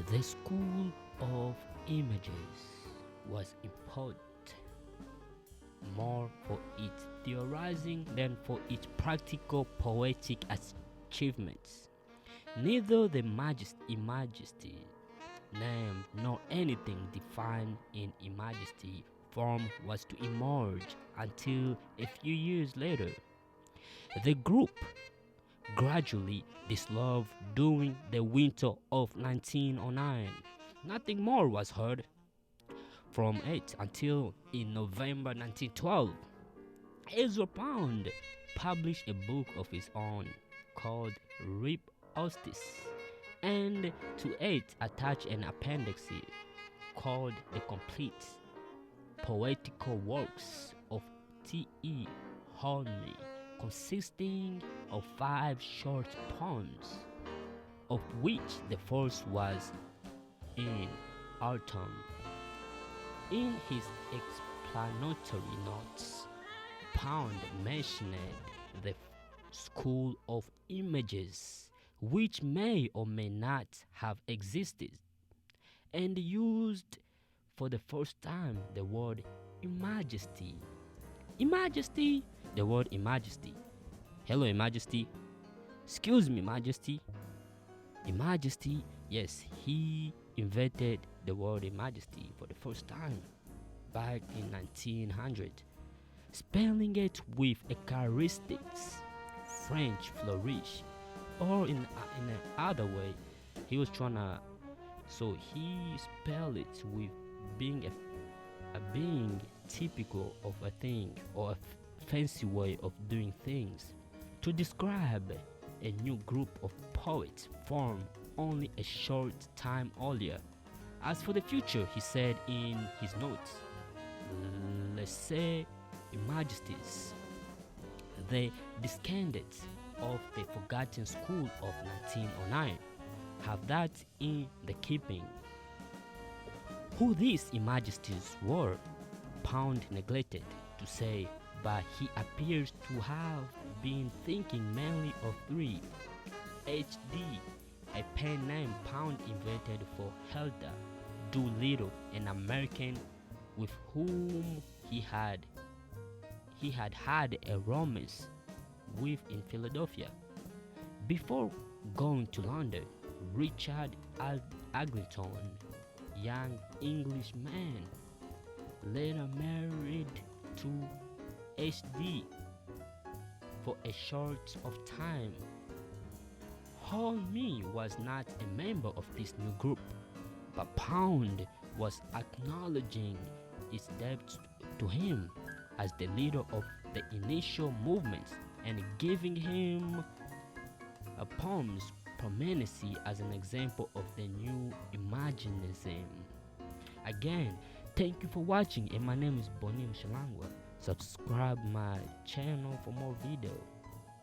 The school of images was important more for its theorizing than for its practical poetic achievements. Neither the imagisty name nor anything defined in imagisty form was to emerge until a few years later. The group gradually dissolved during the winter of 1909. Nothing more was heard from it until in November 1912, Ezra Pound published a book of his own called Rip Ostis, and to it attached an appendix called The Complete Poetical Works of T.E. Hornby, consisting of 5 short poems, of which the first was in autumn. In his explanatory notes, Pound mentioned the school of images, which may or may not have existed, and used for the first time the word imagisty. Imagisty, the word imagisty. Hello, imagisty. Excuse me, majesty. Imagisty, yes, he invented the word imagisty for the first time back in 1900, spelling it with a characteristic French flourish, or in another way, he was trying to. So he spelled it with being a being typical of a thing or a fancy way of doing things to describe a new group of poets formed only a short time earlier. As for the future, he said in his notes, Laissez Majesties, the descendants of the forgotten school of 1909, have that in the keeping. Who these Majesties were, Pound neglected to say, but he appears to have been thinking mainly of 3. H.D., a pen name Pound invented for Hilda Doolittle, an American with whom he had a romance with in Philadelphia. Before going to London, Richard Eglinton, young Englishman, later married to H.D. for a short of time. Hornby was not a member of this new group, but Pound was acknowledging its debt to him as the leader of the initial movements and giving him a poem's prominency as an example of the new Imaginism. Again, thank you for watching, and my name is Bonnie Shalangwa. Subscribe my channel for more videos.